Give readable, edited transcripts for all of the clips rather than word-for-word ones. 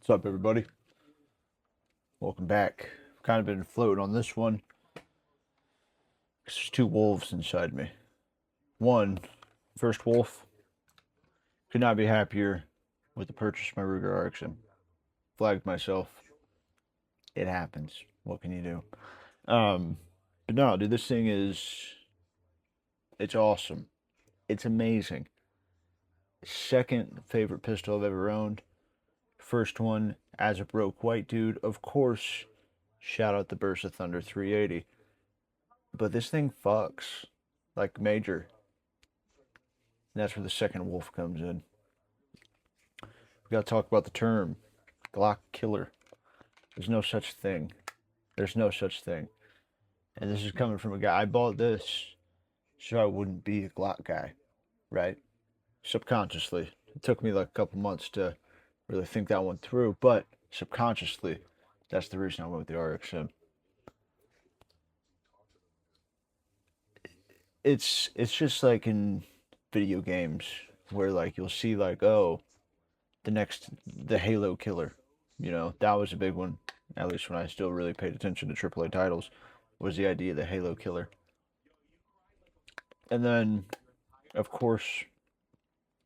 What's up, everybody? Welcome back. I've kind of been floating on this one because there's two wolves inside me. One, first wolf, could not be happier with the purchase of my Ruger RXM. Flagged myself. It happens. What can you do? But no, dude, this thing it's awesome. It's amazing. Second favorite pistol I've ever owned. First one, as a broke white dude, of course, shout out the Burst of Thunder 380. But this thing fucks like major. And that's where the second wolf comes in. We gotta talk about the term Glock killer. There's no such thing. There's no such thing. And this is coming from a guy. I bought this so I wouldn't be a Glock guy, right? Subconsciously. It took me like a couple months to really think that one through, but subconsciously, that's the reason I went with the RXM. It's just like in video games where like you'll see like, oh, the Halo killer. You know, that was a big one, at least when I still really paid attention to AAA titles, was the idea of the Halo killer. And then, of course,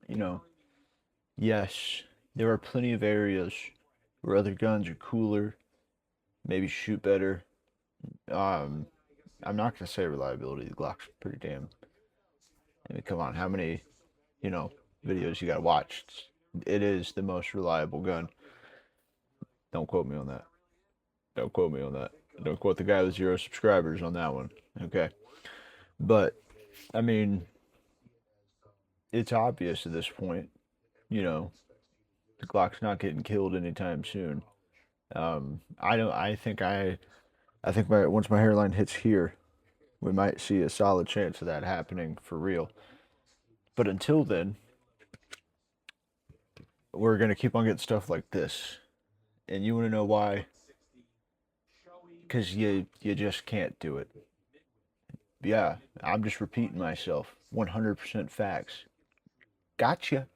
you know, yes, there are plenty of areas where other guns are cooler, maybe shoot better. Um, I'm not gonna say reliability. The Glock's pretty damn. I mean, come on, how many, you know, videos you gotta watch? It is the most reliable gun. Don't quote me on that. Don't quote me on that. Don't quote the guy with 0 subscribers on that one. Okay. But, I mean, it's obvious at this point, you know, the Glock's not getting killed anytime soon. I don't, I think once my hairline hits here, we might see a solid chance of that happening for real. But until then, we're going to keep on getting stuff like this. And you want to know why? Because you just can't do it. Yeah, I'm just repeating myself. 100% facts. Gotcha.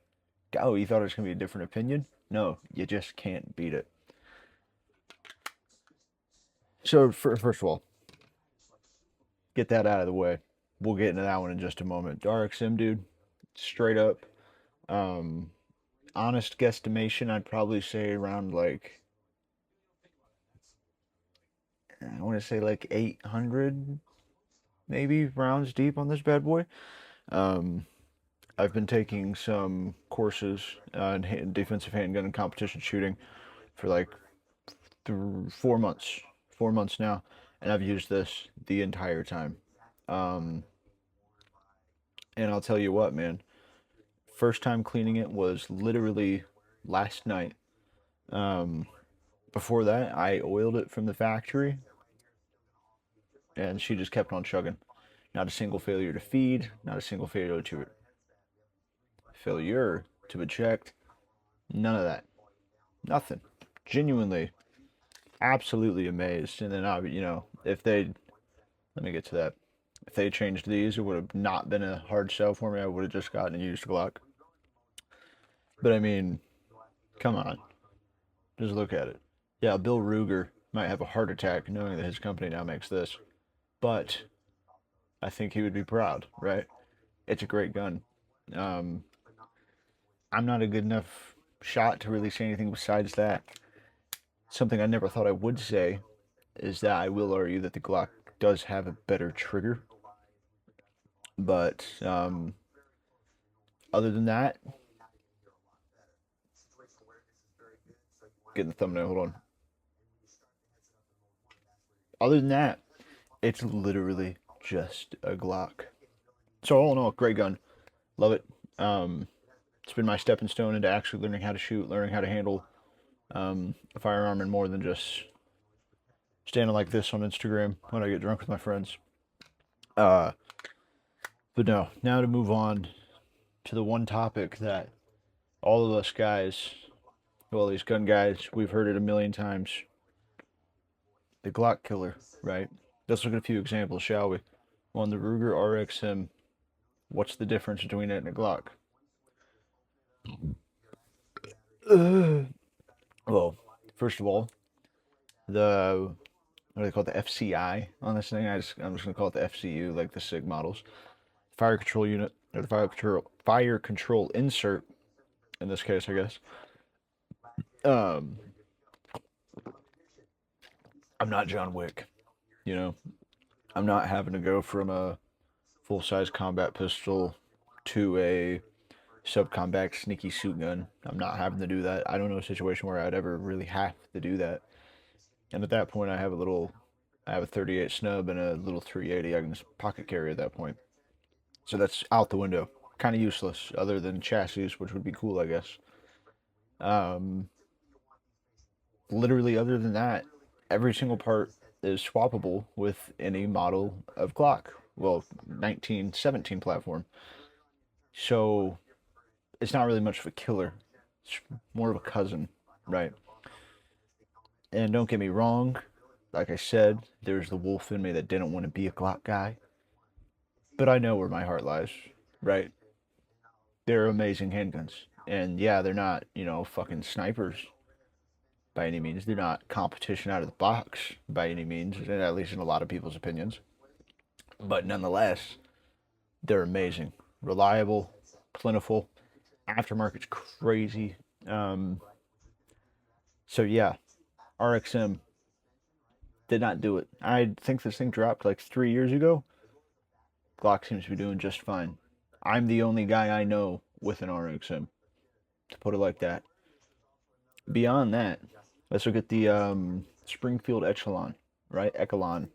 Oh, you thought it was going to be a different opinion? No, you just can't beat it. So, first of all, get that out of the way. We'll get into that one in just a moment. RXM, dude, straight up. Um, Honest guesstimation, I'd probably say around like, I want to say like 800 maybe rounds deep on this bad boy. Um, I've been taking some courses in defensive handgun and competition shooting for like 4 months, 4 months now, and I've used this the entire time. Um, and I'll tell you what, man. First time cleaning it was literally last night. Um, Before that, I oiled it from the factory, and she just kept on chugging. Not a single failure to feed, not a single failure to eject, none of that. Nothing. Genuinely, absolutely amazed. And then if they let me get to that. If they changed these, it would have not been a hard sell for me. I would have just gotten a used Glock. But I mean, come on, just look at it. Yeah, Bill Ruger might have a heart attack knowing that his company now makes this, but I think he would be proud, right? It's a great gun. Um, I'm not a good enough shot to really say anything besides that. Something I never thought I would say is that I will argue that the Glock does have a better trigger. But other than that, get the thumbnail, hold on. Other than that, it's literally just a Glock. So all in all, great gun. Love it. It's been my stepping stone into actually learning how to shoot, learning how to handle a firearm, and more than just standing like this on Instagram when I get drunk with my friends. Uh, but no, now to move on to the one topic that all of us guys, well, these gun guys, we've heard it a million times. The Glock killer, right? Let's look at a few examples, shall we? On the Ruger RXM, what's the difference between it and a Glock? Well, First of all, the what do they call it, the FCI on this thing? I'm just gonna call it the FCU, like the SIG models. Fire control unit, or the fire control insert in this case, I guess. Um, I'm not John Wick, you know. I'm not having to go from a full size combat pistol to a subcompact sneaky suit gun. I'm not having to do that. I don't know a situation where I'd ever really have to do that. And at that point, I have a 38 snub and a little 380 I can just pocket carry at that point. So that's out the window. Kind of useless, other than chassis, which would be cool, I guess. Um, Literally, other than that, every single part is swappable with any model of Glock. Well, 1917 platform. So it's not really much of a killer. It's more of a cousin, right? And don't get me wrong, like I said, there's the wolf in me that didn't want to be a Glock guy. But I know where my heart lies, right? They're amazing handguns. And yeah, they're not, fucking snipers by any means. They're not competition out of the box by any means, at least in a lot of people's opinions. But nonetheless, they're amazing. Reliable, plentiful. Aftermarket's crazy. Um, so yeah, RXM did not do it. I think this thing dropped like 3 years ago. Glock seems to be doing just fine. I'm the only guy I know with an RXM, to put it like that. Beyond that, let's look at the Springfield Echelon, right? Echelon,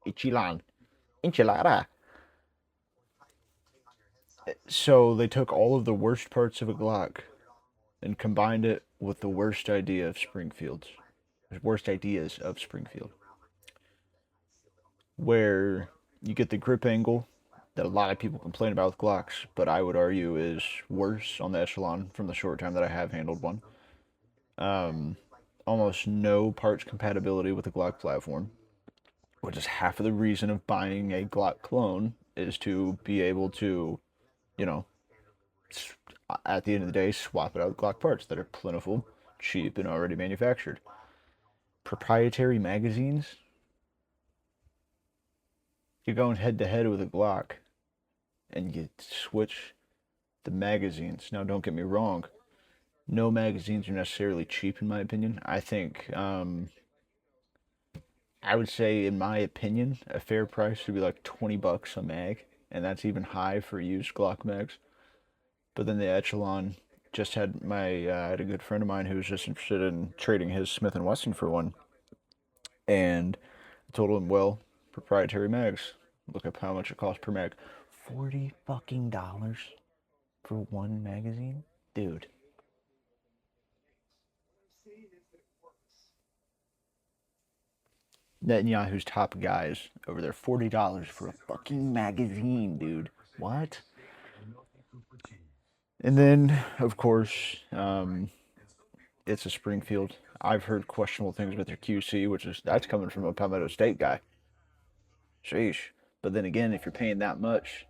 enchilada. So they took all of the worst parts of a Glock and combined it with the worst idea of Springfield's, worst ideas of Springfield, where you get the grip angle that a lot of people complain about with Glocks, but I would argue is worse on the Echelon from the short time that I have handled one. Um, Almost no parts compatibility with the Glock platform, which is half of the reason of buying a Glock clone, is to be able to, you know, at the end of the day, swap it out with Glock parts that are plentiful, cheap, and already manufactured. Proprietary magazines, you're going head to head with a Glock, and you switch the magazines. Now, don't get me wrong, no magazines are necessarily cheap, in my opinion. I would say, in my opinion, a fair price would be like $20 a mag, and that's even high for used Glock mags. But then the Echelon I had a good friend of mine who was just interested in trading his Smith and Wesson for one, and I told him, well, proprietary mags. Look up how much it costs per mag. $40 for one magazine, dude. Netanyahu's top guys over there. $40 for a fucking magazine, dude. What? And then, of course, it's a Springfield. I've heard questionable things with their QC, that's coming from a Palmetto State guy. Sheesh. But then again, if you're paying that much,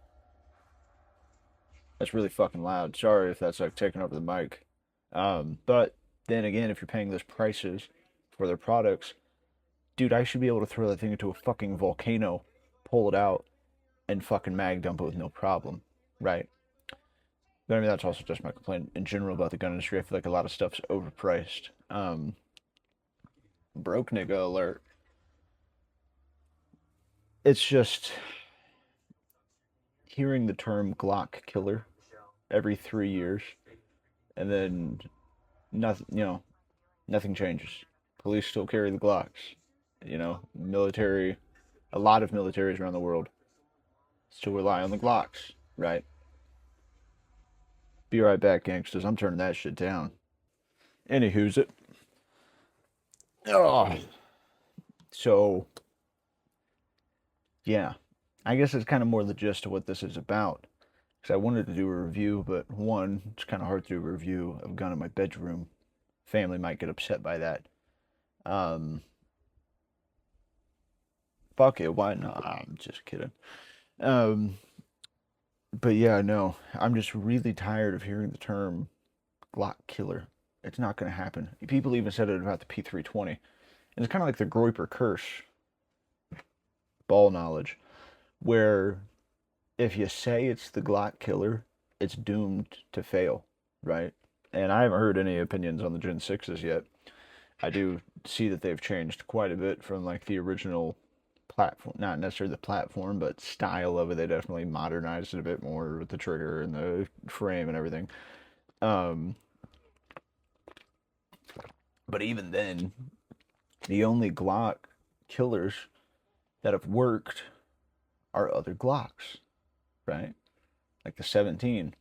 that's really fucking loud. Sorry if that's like taking over the mic. But then again, if you're paying those prices for their products, dude, I should be able to throw that thing into a fucking volcano, pull it out, and fucking mag dump it with no problem, right? But I mean, that's also just my complaint in general about the gun industry. I feel like a lot of stuff's overpriced. Broke nigga alert. It's just hearing the term Glock killer every 3 years, and then nothing, nothing changes. Police still carry the Glocks. Military, a lot of militaries around the world still rely on the Glocks, right? Be right back, gangsters. I'm turning that shit down. Anywho's it. Oh, so yeah, I guess it's kind of more the gist of what this is about. Because I wanted to do a review, but one, it's kind of hard to do a review of a gun in my bedroom. Family might get upset by that. Um, Fuck it, why not? I'm just kidding. Um, but yeah, no, I'm just really tired of hearing the term Glock killer It's not going to happen. People even said it about the P320. And it's kind of like the Groiper curse, ball knowledge, where if you say it's the Glock killer, it's doomed to fail, right? And I haven't heard any opinions on the Gen 6s yet. I do see that they've changed quite a bit from like the original platform, not necessarily the platform, but style of it. They definitely modernized it a bit more with the trigger and the frame and everything. But even then, the only Glock killers that have worked are other Glocks, right? Like the 17.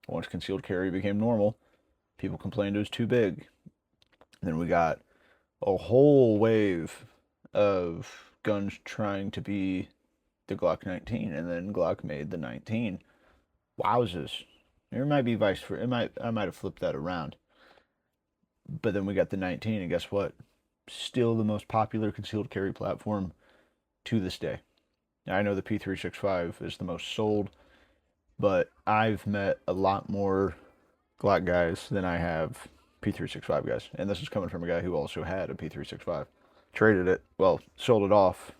Once concealed carry became normal, people complained it was too big. And then we got a whole wave of guns trying to be the Glock 19, and then Glock made the 19. Wowzers. There might be vice versa. I might have flipped that around. But then we got the 19, and guess what? Still the most popular concealed carry platform to this day. Now, I know the P365 is the most sold, but I've met a lot more Glock guys than I have P365 guys. And this is coming from a guy who also had a P365. Traded it, well, sold it off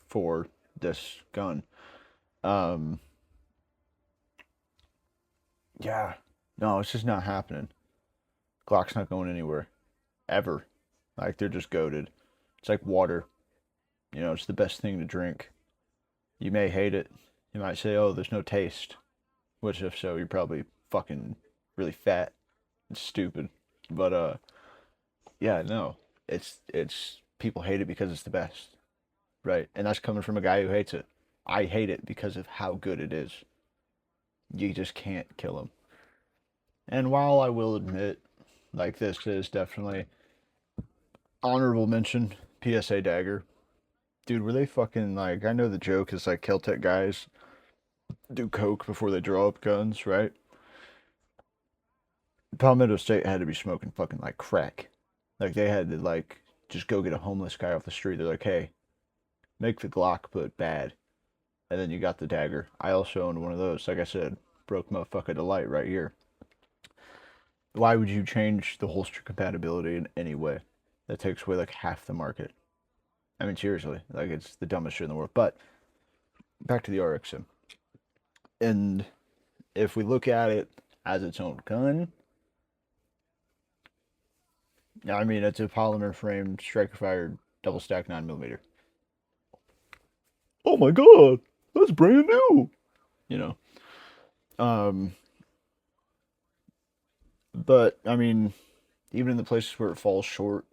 for this gun. Yeah, no, it's just not happening. Glock's not going anywhere. Ever. Like, they're just goated. It's like water. You know, it's the best thing to drink. You may hate it. You might say, oh, there's no taste. Which, if so, you're probably fucking really fat and stupid. But, yeah, no. It's people hate it because it's the best. Right? And that's coming from a guy who hates it. I hate it because of how good it is. You just can't kill him. And while I will admit, like, this is definitely honorable mention, PSA dagger. Dude, were they fucking, like, I know the joke is like Kel-Tec guys do coke before they draw up guns, right? Palmetto State had to be smoking fucking like crack. Like, they had to, like, just go get a homeless guy off the street. They're like, hey, make the Glock but bad. And then you got the dagger. I also owned one of those. Like I said, broke motherfucker to light right here. Why would you change the holster compatibility in any way? That takes away like half the market. I mean, seriously, like, it's the dumbest shit in the world. But back to the RXM. And if we look at it as its own gun, I mean, it's a polymer framed striker fired double stack 9mm. Oh my god, that's brand new. You know. But I mean, even in the places where it falls short,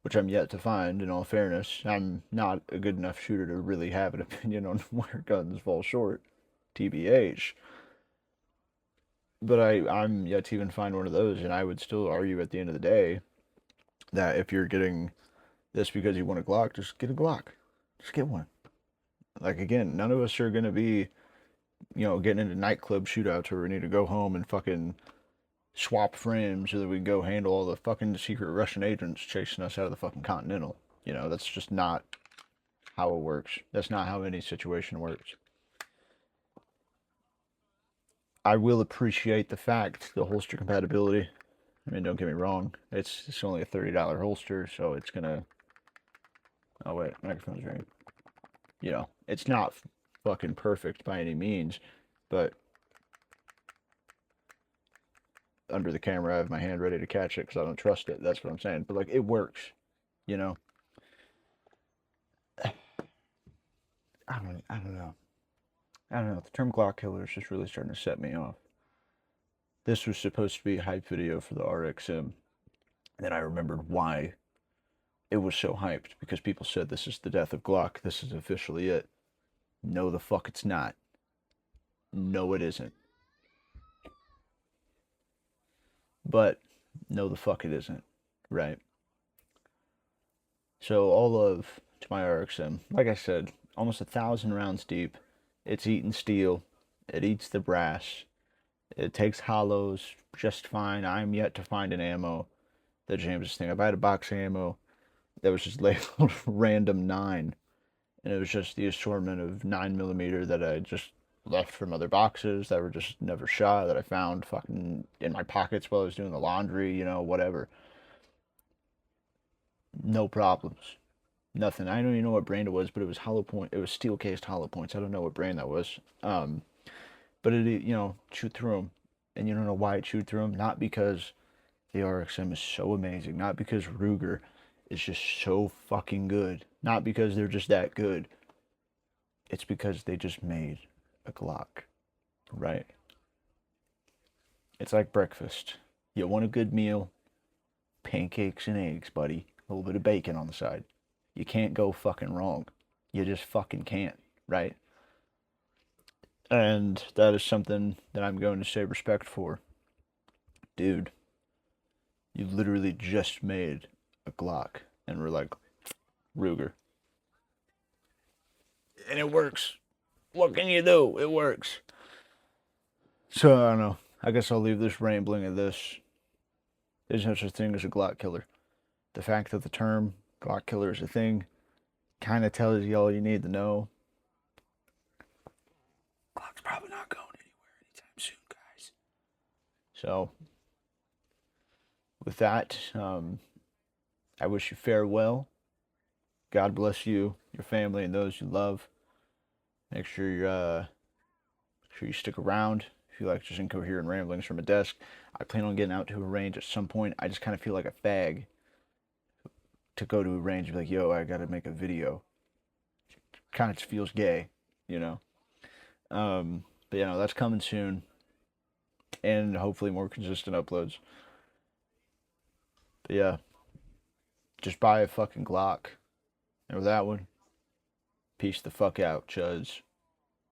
which I'm yet to find, in all fairness, I'm not a good enough shooter to really have an opinion on where guns fall short, TBH. But I'm yet to even find one of those, and I would still argue at the end of the day that if you're getting this because you want a Glock, just get a Glock. Just get one. Like, again, none of us are going to be, you know, getting into nightclub shootouts where we need to go home and fucking swap frames so that we can go handle all the fucking secret Russian agents chasing us out of the fucking Continental. You know, that's just not how it works. That's not how any situation works. I will appreciate the fact, the holster compatibility. I mean, don't get me wrong. It's only a $30 holster, so it's gonna... Oh, wait, microphone's ringing. You know, it's not fucking perfect by any means, but under the camera, I have my hand ready to catch it because I don't trust it. That's what I'm saying. But, like, it works, you know? I don't know. I don't know. The term Glock killer is just really starting to set me off. This was supposed to be a hype video for the RXM. And then I remembered why it was so hyped. Because people said this is the death of Glock. This is officially it. No, the fuck it's not. No, it isn't. But no, the fuck it isn't. Right? So all love to my RXM. Like I said, almost 1,000 rounds deep. It's eating steel. It eats the brass. It takes hollows just fine. I'm yet to find an ammo that jams this thing. I had a box of ammo that was just labeled random 9. And it was just the assortment of 9mm that I just left from other boxes that were just never shot, that I found fucking in my pockets while I was doing the laundry, you know, whatever. No problems. Nothing. I don't even know what brand it was, but it was hollow point. It was steel cased hollow points. I don't know what brand that was. But it, you know, chewed through them. And you don't know why it chewed through them. Not because the RXM is so amazing. Not because Ruger is just so fucking good. Not because they're just that good. It's because they just made a Glock, right? It's like breakfast. You want a good meal, pancakes and eggs, buddy. A little bit of bacon on the side. You can't go fucking wrong. You just fucking can't, right? And that is something that I'm going to say respect for. Dude, you literally just made a Glock. And we're like, Ruger. And it works. What can you do? It works. So, I don't know. I guess I'll leave this rambling at this. There's no such thing as a Glock killer. The fact that the term Glock killer is a thing kind of tells you all you need to know. Glock's probably not going anywhere anytime soon, guys. So, with that, I wish you farewell. God bless you, your family, and those you love. Make sure you stick around if you like just incoherent ramblings from a desk. I plan on getting out to a range at some point. I just kind of feel like a fag to go to a range and be like, yo, I gotta make a video. Kind of just feels gay, you know. But you know, that's coming soon, and hopefully more consistent uploads. But yeah, just buy a fucking Glock. And with that one, peace the fuck out, chuds.